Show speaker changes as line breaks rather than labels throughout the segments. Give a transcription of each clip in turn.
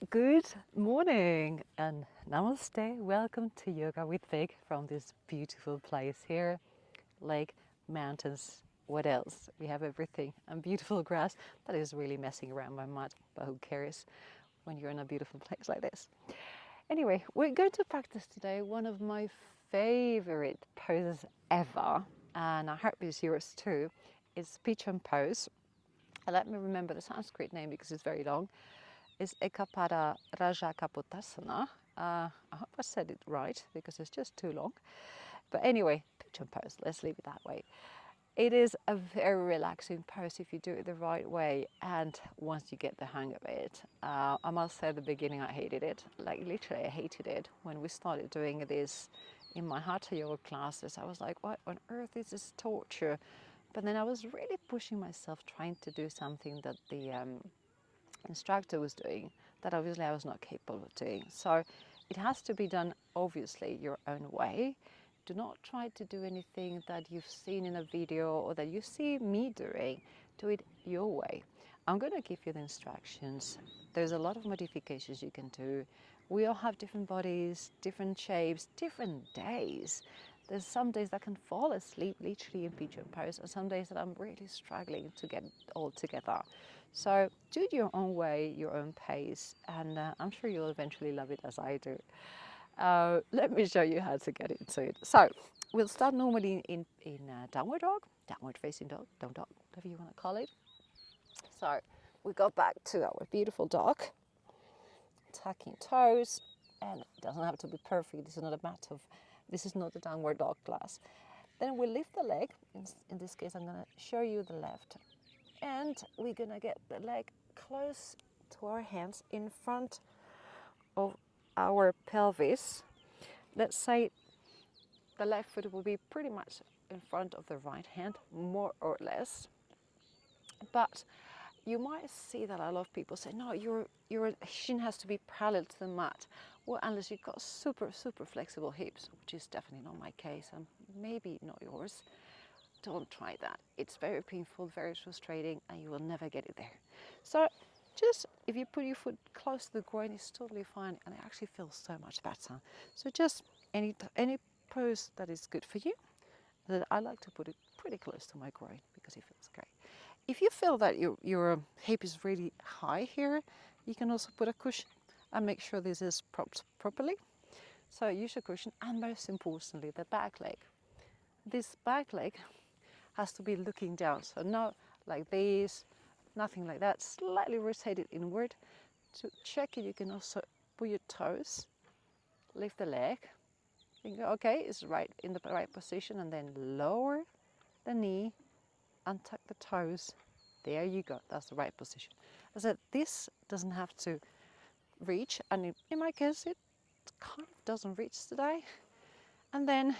Good morning and namaste. Welcome to Yoga with Vic from this beautiful place here. Lake, mountains, what else? We have everything and beautiful grass that is really messing around my mud, but who cares when you're in a beautiful place like this? Anyway, we're going to practice today one of my favorite poses ever, and I hope it's yours too. It's Pigeon pose. Let me remember the Sanskrit name because it's very long. It's Eka Pada Rajakapotasana. I hope I said it right because it's just too long. But anyway, pigeon pose, let's leave it that way. It is a very relaxing pose if you do it the right way and once you get the hang of it. I must say at the beginning I hated it, like literally I hated it. When we started doing this in my Hatha Yoga classes, I was like, what on earth is this torture? But then I was really pushing myself trying to do something that the instructor was doing that obviously I was not capable of doing. So it has to be done obviously your own way. Do not try to do anything that you've seen in a video or that you see me doing. Do it your way. I'm going to give you the instructions. There's a lot of modifications you can do. We all have different bodies, different shapes, different days. There's some days that I can fall asleep literally in pigeon pose, and some days that I'm really struggling to get it all together. So do it your own way, your own pace, and I'm sure you'll eventually love it as I do. Let me show you how to get into it. So we'll start normally in downward dog, downward facing dog, down dog, whatever you want to call it. So we go back to our beautiful dog, tucking toes, and it doesn't have to be perfect. This is not a downward dog class. Then we lift the leg. In this case, I'm going to show you the left. And we're going to get the leg close to our hands in front of our pelvis. Let's say the left foot will be pretty much in front of the right hand, more or less. But you might see that a lot of people say, no, your shin has to be parallel to the mat. Well, unless you've got super flexible hips, which is definitely not my case, and maybe not yours. Don't try that. It's very painful, very frustrating, and you will never get it there. So just if you put your foot close to the groin, it's totally fine, and it actually feels so much better. So just any pose that is good for you. That I like to put it pretty close to my groin because it feels great. If you feel that your hip is really high here, you can also put a cushion and make sure this is propped properly. So use a cushion, and most importantly, the back leg. This back leg has to be looking down, so not like this, nothing like that, slightly rotated inward. To check it, you can also put your toes, lift the leg, think, okay, it's right in the right position, and then lower the knee, untuck the toes. There you go, that's the right position. As I said, this doesn't have to reach, and in my case, it kind of doesn't reach today. And then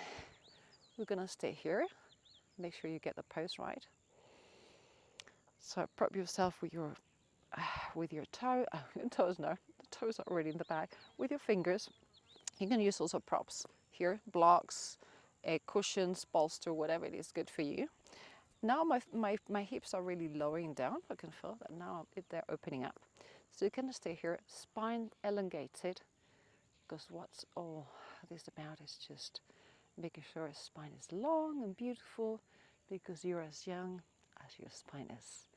we're gonna stay here. Make sure you get the pose right. So prop yourself with your toe. Your toes, no, the toes are already in the back. With your fingers, you can use also props here, blocks, cushions, bolster, whatever it is good for you. Now my hips are really lowering down. I can feel that now they're opening up. So you can stay here, spine elongated, because what's all this about is just making sure your spine is long and beautiful, because you're as young as your spine is.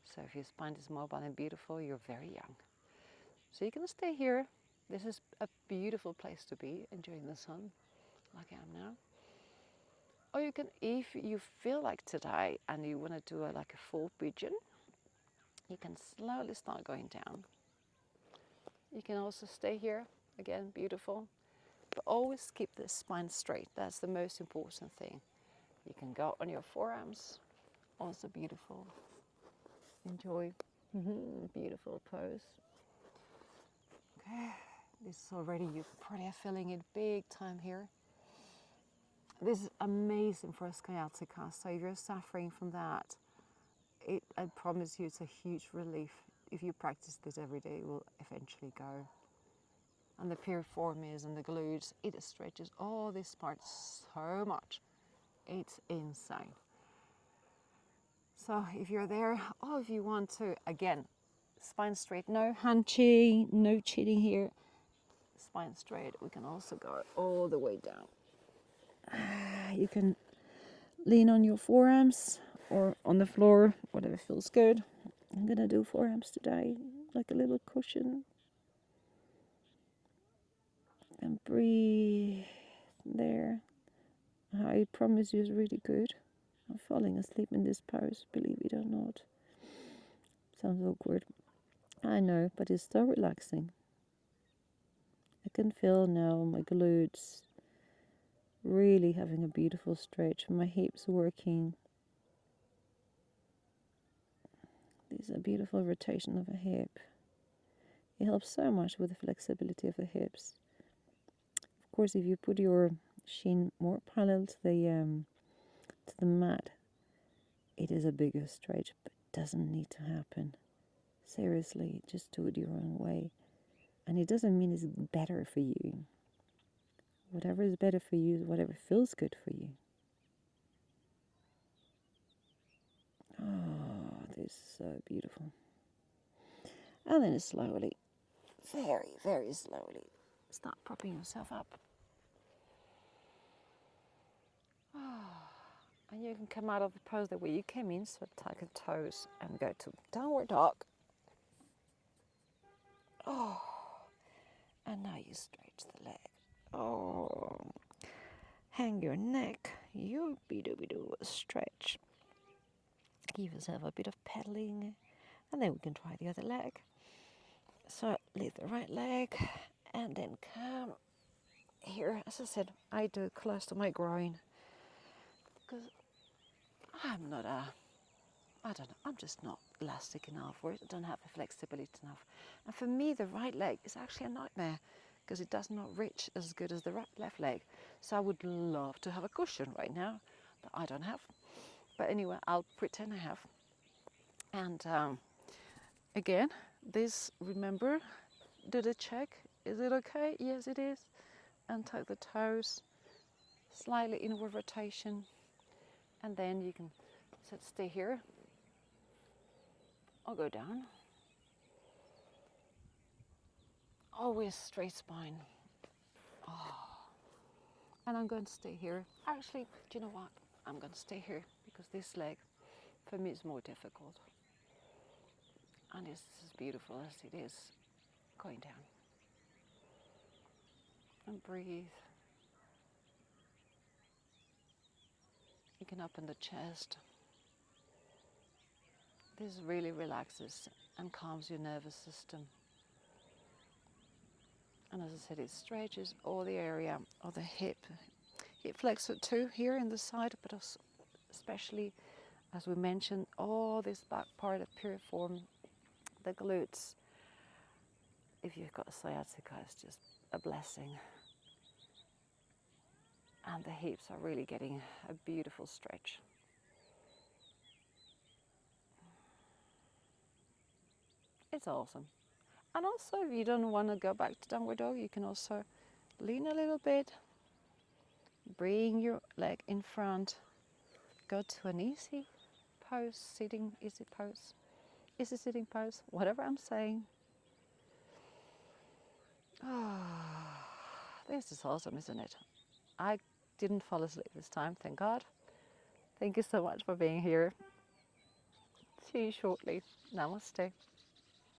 So if your spine is mobile and beautiful, you're very young. So you can stay here. This is a beautiful place to be, enjoying the sun, like I am now. Or you can, if you feel like today and you want to do like a full pigeon, you can slowly start going down. You can also stay here, again, beautiful. But always keep the spine straight. That's the most important thing. You can go on your forearms, also beautiful. Enjoy. Beautiful pose. Okay, this is already, you're pretty feeling it big time here. This is amazing for a sciatica. So if you're suffering from that, I promise you it's a huge relief. If you practice this every day, it will eventually go. And the piriformis and the glutes, it stretches all this part so much. It's insane. So if you're there, or if you want to, again, Spine straight, no hunching, no cheating here. Spine straight. We can also go all the way down. You can lean on your forearms or on the floor, whatever feels good. I'm gonna do forearms today, like a little cushion. And breathe there. I promise you it's really good. I'm falling asleep in this pose, believe it or not. Sounds awkward. I know, but it's so relaxing. I can feel now my glutes really having a beautiful stretch, my hips working. This is a beautiful rotation of a hip. It helps so much with the flexibility of the hips. Of course, if you put your shin more parallel to the mat, it is a bigger stretch, but it doesn't need to happen. Seriously, just do it your own way. And it doesn't mean it's better for you. Whatever is better for you is whatever feels good for you. Oh, this is so beautiful. And then slowly, very, very slowly, start propping yourself up. And you can come out of the pose the way you came in, so tuck the toes and go to downward dog. Oh, and now you stretch the leg. Oh, hang your neck, you be-do stretch. Give yourself a bit of pedaling, and then we can try the other leg. So lift the right leg, and then come here. As I said, I do it close to my groin, because I'm just not elastic enough, or I don't have the flexibility enough. And for me, the right leg is actually a nightmare, because it does not reach as good as the left leg. So I would love to have a cushion right now that I don't have. But anyway, I'll pretend I have. And again, this, remember, do the check. Is it okay? Yes, it is. And tuck the toes, slightly inward rotation. And then you can stay here. Or go down. Always straight spine. Oh. And I'm going to stay here. Actually, do you know what? I'm going to stay here because this leg, for me, is more difficult. And it's as beautiful as it is going down. And breathe. You can open the chest. This really relaxes and calms your nervous system. And as I said, it stretches all the area of the hip flexor too, here in the side, but also especially, as we mentioned, all this back part of piriform, the glutes. If you've got sciatica, it's just a blessing. And the hips are really getting a beautiful stretch. It's awesome. And also, if you don't want to go back to downward dog, you can also lean a little bit, bring your leg in front, go to an easy pose, easy sitting pose, whatever I'm saying. This is awesome, isn't it? I didn't fall asleep this time, thank God. Thank you so much for being here. See you shortly. Namaste.